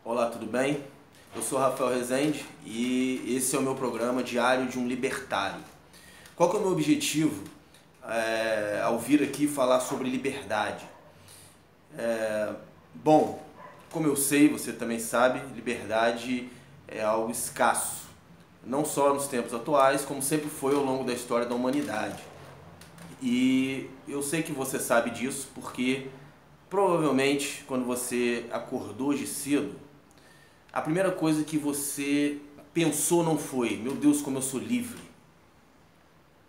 Olá, tudo bem? Eu sou Rafael Rezende e esse é o meu programa Diário de um Libertário. Qual que é o meu objetivo ao vir aqui falar sobre liberdade? Bom, como eu sei, você também sabe, liberdade é algo escasso. Não só nos tempos atuais, como sempre foi ao longo da história da humanidade. E eu sei que você sabe disso porque provavelmente quando você acordou de cedo, a primeira coisa que você pensou não foi: meu Deus, como eu sou livre.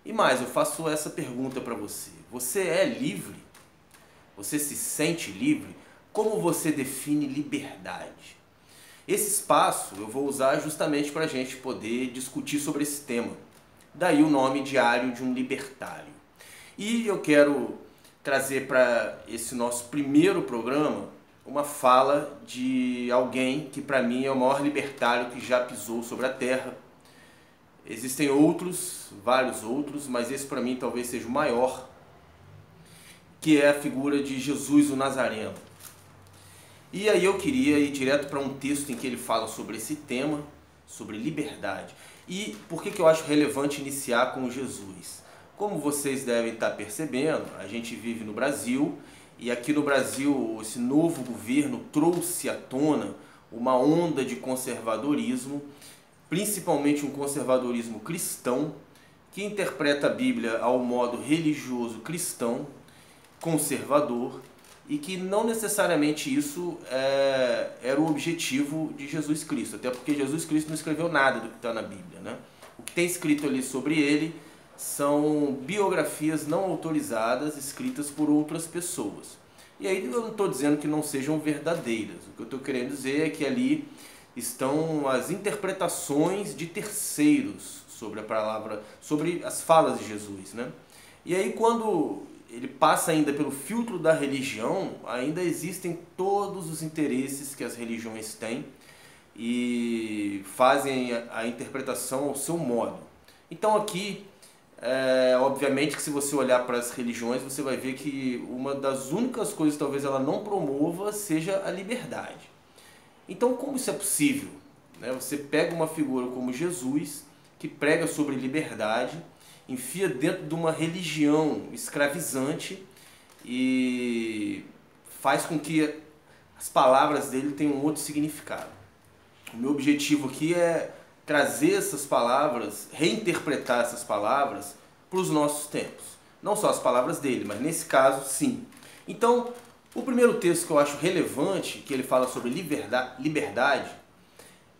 E mais, eu faço essa pergunta para você: você é livre? Você se sente livre? Como você define liberdade? Esse espaço eu vou usar justamente para a gente poder discutir sobre esse tema. Daí o nome Diário de um Libertário. E eu quero trazer para esse nosso primeiro programa uma fala de alguém que para mim é o maior libertário que já pisou sobre a terra. Existem outros, vários outros, mas esse para mim talvez seja o maior, que é a figura de Jesus o Nazareno. E aí eu queria ir direto para um texto em que ele fala sobre esse tema, sobre liberdade. E por que eu acho relevante iniciar com Jesus? Como vocês devem estar percebendo, a gente vive no Brasil, e aqui no Brasil esse novo governo trouxe à tona uma onda de conservadorismo, principalmente um conservadorismo cristão, que interpreta a Bíblia ao modo religioso cristão, conservador, e que não necessariamente isso era o objetivo de Jesus Cristo, até porque Jesus Cristo não escreveu nada do que está na Bíblia, né? O que tem escrito ali sobre ele são biografias não autorizadas escritas por outras pessoas. E aí eu não estou dizendo que não sejam verdadeiras. O que eu estou querendo dizer é que ali estão as interpretações de terceiros sobre a palavra, sobre as falas de Jesus, né? E aí quando ele passa ainda pelo filtro da religião, ainda existem todos os interesses que as religiões têm e fazem a interpretação ao seu modo. Então aqui obviamente que se você olhar para as religiões, você vai ver que uma das únicas coisas que talvez ela não promova seja a liberdade. Então como isso é possível? Você pega uma figura como Jesus, que prega sobre liberdade, enfia dentro de uma religião escravizante e faz com que as palavras dele tenham um outro significado. O meu objetivo aqui é trazer essas palavras, reinterpretar essas palavras para os nossos tempos. Não só as palavras dele, mas nesse caso sim. Então, o primeiro texto que eu acho relevante, que ele fala sobre liberdade,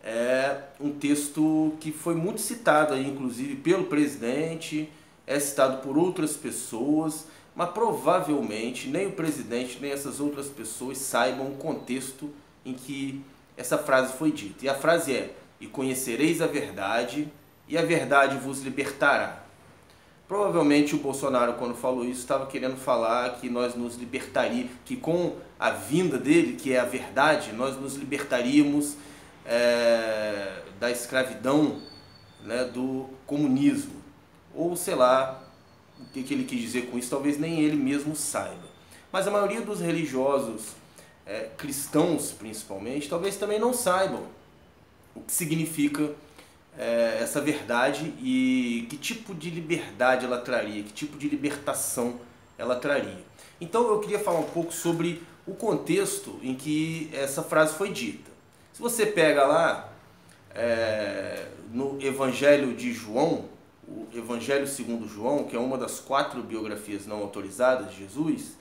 é um texto que foi muito citado aí, inclusive pelo presidente, é citado por outras pessoas, mas provavelmente nem o presidente nem essas outras pessoas saibam o contexto em que essa frase foi dita. E a frase é: e conhecereis a verdade, e a verdade vos libertará. Provavelmente o Bolsonaro, quando falou isso, estava querendo falar que nós nos libertaríamos, que com a vinda dele, que é a verdade, nós nos libertaríamos da escravidão, né, do comunismo. Ou sei lá o que ele quis dizer com isso, talvez nem ele mesmo saiba. Mas a maioria dos religiosos cristãos, principalmente, talvez também não saibam o que significa essa verdade e que tipo de liberdade ela traria, que tipo de libertação ela traria. Então eu queria falar um pouco sobre o contexto em que essa frase foi dita. Se você pega lá no Evangelho de João, o Evangelho segundo João, que é uma das 4 biografias não autorizadas de Jesus,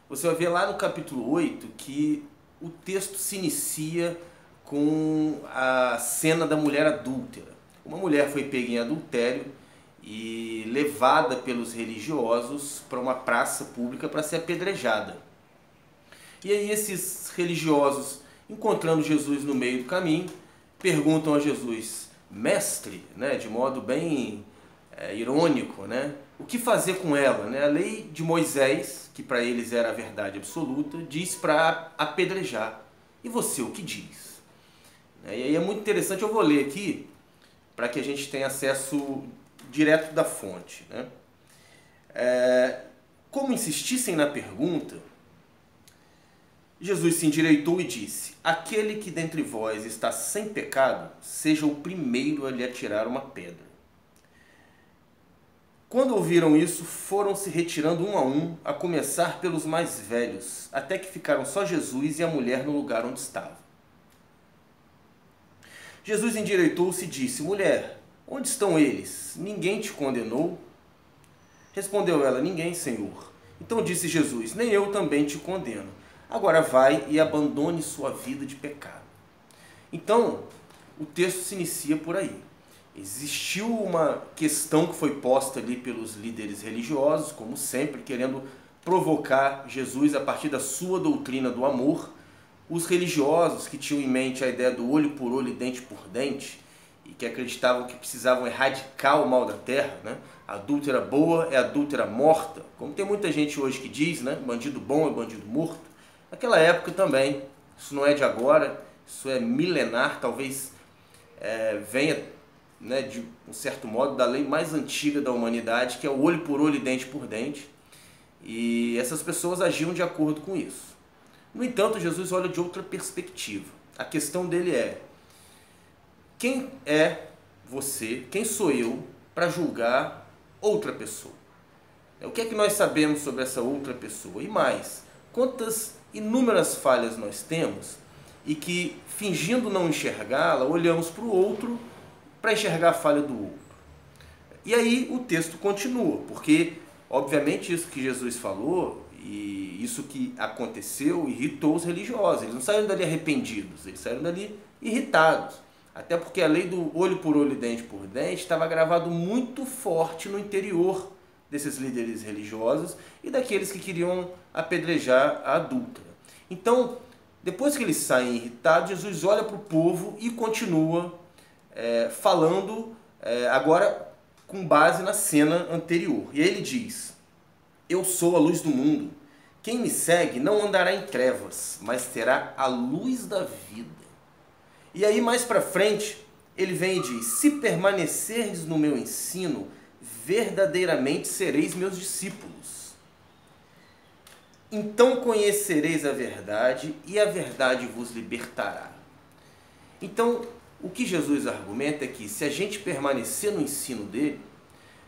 você vai ver lá no capítulo 8 que o texto se inicia com a cena da mulher adúltera. Uma mulher foi pega em adultério e levada pelos religiosos para uma praça pública para ser apedrejada. E aí esses religiosos, encontrando Jesus no meio do caminho, perguntam a Jesus: mestre, né, de modo bem irônico, né, o que fazer com ela? Né? A lei de Moisés, que para eles era a verdade absoluta, diz para apedrejar. E você, o que diz? E aí é muito interessante, eu vou ler aqui para que a gente tenha acesso direto da fonte, né? Como insistissem na pergunta, Jesus se endireitou e disse: aquele que dentre vós está sem pecado, seja o primeiro a lhe atirar uma pedra. Quando ouviram isso, foram se retirando um, a começar pelos mais velhos, até que ficaram só Jesus e a mulher no lugar onde estava. Jesus endireitou-se e disse: mulher, onde estão eles? Ninguém te condenou? Respondeu ela: ninguém, Senhor. Então disse Jesus: nem eu também te condeno. Agora vai e abandone sua vida de pecado. Então, o texto se inicia por aí. Existiu uma questão que foi posta ali pelos líderes religiosos, como sempre, querendo provocar Jesus a partir da sua doutrina do amor. Os religiosos que tinham em mente a ideia do olho por olho e dente por dente, e que acreditavam que precisavam erradicar o mal da terra, né? Adúltera boa é adúltera morta, como tem muita gente hoje que diz, né? Bandido bom é bandido morto. Naquela época também, isso não é de agora, isso é milenar, talvez venha, né, de um certo modo, da lei mais antiga da humanidade, que é o olho por olho e dente por dente. E essas pessoas agiam de acordo com isso. No entanto, Jesus olha de outra perspectiva. A questão dele é: quem é você, quem sou eu, para julgar outra pessoa? O que é que nós sabemos sobre essa outra pessoa? E mais, quantas inúmeras falhas nós temos e que, fingindo não enxergá-la, olhamos para o outro para enxergar a falha do outro. E aí o texto continua, porque obviamente isso que Jesus falou e isso que aconteceu irritou os religiosos. Eles não saíram dali arrependidos, eles saíram dali irritados. Até porque a lei do olho por olho e dente por dente estava gravado muito forte no interior desses líderes religiosos e daqueles que queriam apedrejar a adúltera. Então, depois que eles saem irritados, Jesus olha para o povo e continua falando agora com base na cena anterior. E aí ele diz: eu sou a luz do mundo. Quem me segue não andará em trevas, mas terá a luz da vida. E aí mais para frente, ele vem e diz: se permanecerdes no meu ensino, verdadeiramente sereis meus discípulos. Então conhecereis a verdade, e a verdade vos libertará. Então, o que Jesus argumenta é que se a gente permanecer no ensino dele,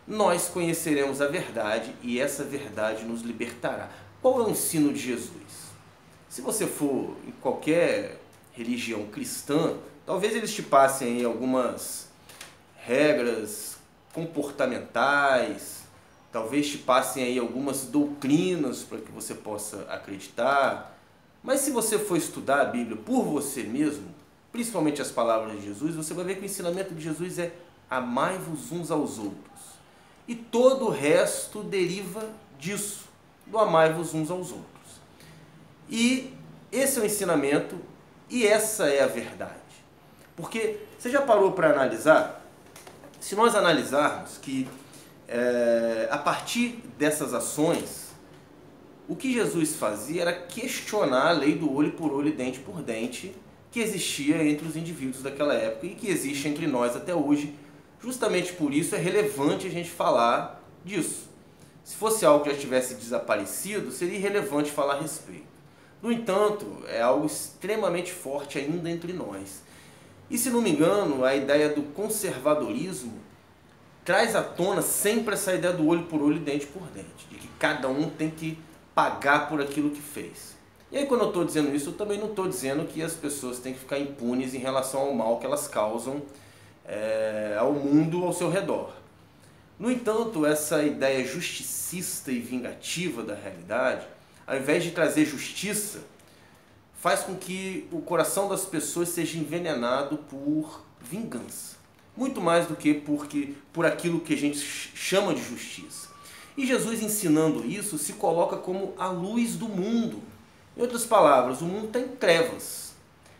nós conheceremos a verdade e essa verdade nos libertará. Qual é o ensino de Jesus? Se você for em qualquer religião cristã, talvez eles te passem aí algumas regras comportamentais, talvez te passem aí algumas doutrinas para que você possa acreditar. Mas se você for estudar a Bíblia por você mesmo, principalmente as palavras de Jesus, você vai ver que o ensinamento de Jesus é: amai-vos uns aos outros. E todo o resto deriva disso, do amai-vos uns aos outros. E esse é o ensinamento e essa é a verdade. Porque você já parou para analisar? Se nós analisarmos que a partir dessas ações, o que Jesus fazia era questionar a lei do olho por olho e dente por dente que existia entre os indivíduos daquela época e que existe entre nós até hoje. Justamente por isso é relevante a gente falar disso. Se fosse algo que já tivesse desaparecido, seria irrelevante falar a respeito. No entanto, é algo extremamente forte ainda entre nós. E se não me engano, a ideia do conservadorismo traz à tona sempre essa ideia do olho por olho e dente por dente, de que cada um tem que pagar por aquilo que fez. E aí, quando eu estou dizendo isso, eu também não estou dizendo que as pessoas têm que ficar impunes em relação ao mal que elas causam ao mundo ao seu redor. No entanto, essa ideia justicista e vingativa da realidade, ao invés de trazer justiça, faz com que o coração das pessoas seja envenenado por vingança. Muito mais do que por aquilo que a gente chama de justiça. E Jesus, ensinando isso, se coloca como a luz do mundo. Em outras palavras, o mundo está em trevas.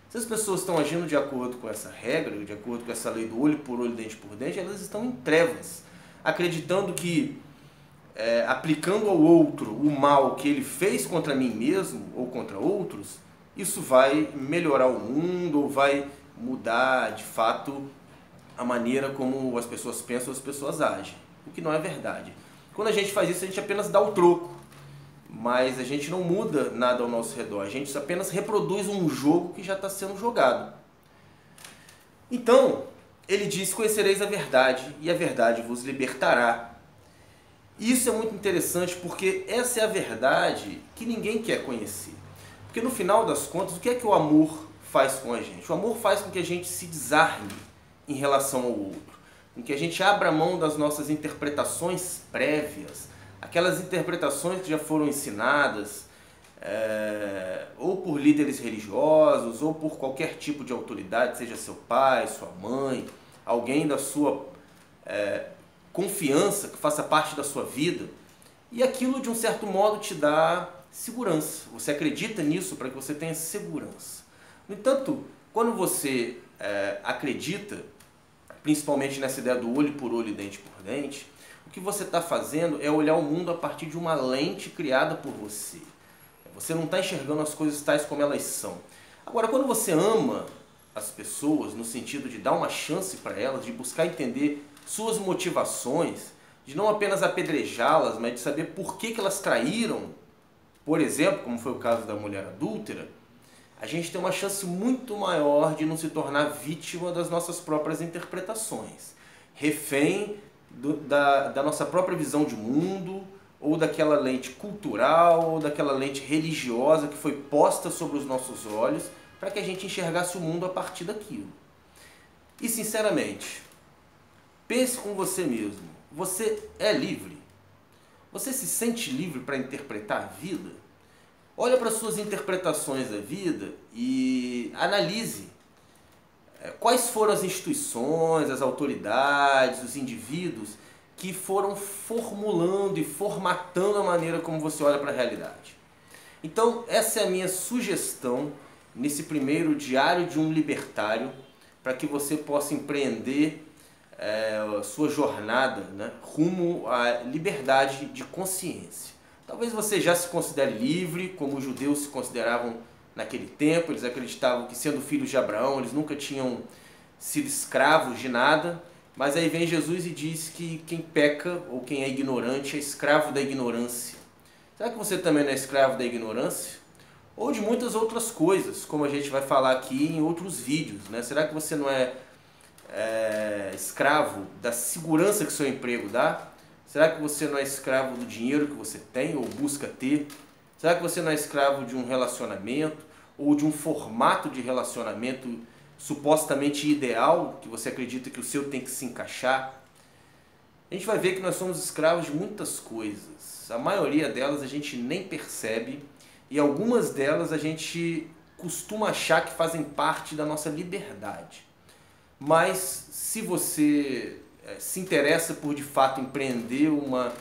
Se as pessoas estão agindo de acordo com essa regra, de acordo com essa lei do olho por olho, dente por dente, elas estão em trevas, acreditando que aplicando ao outro o mal que ele fez contra mim mesmo ou contra outros, isso vai melhorar o mundo ou vai mudar de fato a maneira como as pessoas pensam, as pessoas agem, o que não é verdade. Quando a gente faz isso, a gente apenas dá o troco. mas a gente não muda nada ao nosso redor, a gente apenas reproduz um jogo que já está sendo jogado. Então, ele diz: conhecereis a verdade e a verdade vos libertará. Isso é muito interessante porque essa é a verdade que ninguém quer conhecer. Porque no final das contas, o que é que o amor faz com a gente? O amor faz com que a gente se desarme em relação ao outro, com que a gente abra mão das nossas interpretações prévias, aquelas interpretações que já foram ensinadas, ou por líderes religiosos, ou por qualquer tipo de autoridade, seja seu pai, sua mãe, alguém da sua confiança, que faça parte da sua vida, e aquilo de um certo modo te dá segurança. Você acredita nisso para que você tenha segurança. No entanto, quando você acredita, principalmente nessa ideia do olho por olho e dente por dente, o que você está fazendo é olhar o mundo a partir de uma lente criada por você. Você não está enxergando as coisas tais como elas são. Agora, quando você ama as pessoas, no sentido de dar uma chance para elas, de buscar entender suas motivações, de não apenas apedrejá-las, mas de saber por que elas traíram, por exemplo, como foi o caso da mulher adúltera, a gente tem uma chance muito maior de não se tornar vítima das nossas próprias interpretações, refém da nossa própria visão de mundo, ou daquela lente cultural, ou daquela lente religiosa que foi posta sobre os nossos olhos para que a gente enxergasse o mundo a partir daquilo. E sinceramente, pense com você mesmo, você é livre? Você se sente livre para interpretar a vida? Olha para suas interpretações da vida e analise quais foram as instituições, as autoridades, os indivíduos que foram formulando e formatando a maneira como você olha para a realidade. Então, essa é a minha sugestão nesse primeiro Diário de um Libertário, para que você possa empreender a sua jornada, né, rumo à liberdade de consciência. Talvez você já se considere livre, como os judeus se consideravam naquele tempo. Eles acreditavam que, sendo filhos de Abraão, eles nunca tinham sido escravos de nada. Mas aí vem Jesus e diz que quem peca ou quem é ignorante é escravo da ignorância. Será que você também não é escravo da ignorância? Ou de muitas outras coisas, como a gente vai falar aqui em outros vídeos, né? Será que você não é escravo da segurança que seu emprego dá? Será que você não é escravo do dinheiro que você tem ou busca ter? Será que você não é escravo de um relacionamento ou de um formato de relacionamento supostamente ideal, que você acredita que o seu tem que se encaixar? A gente vai ver que nós somos escravos de muitas coisas. A maioria delas a gente nem percebe e algumas delas a gente costuma achar que fazem parte da nossa liberdade. Mas se você se interessa por de fato empreender uma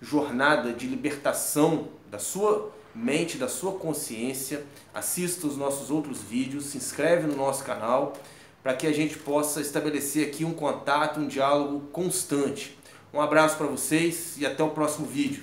jornada de libertação da sua mente, da sua consciência, assista os nossos outros vídeos, se inscreve no nosso canal para que a gente possa estabelecer aqui um contato, um diálogo constante. Um abraço para vocês e até o próximo vídeo.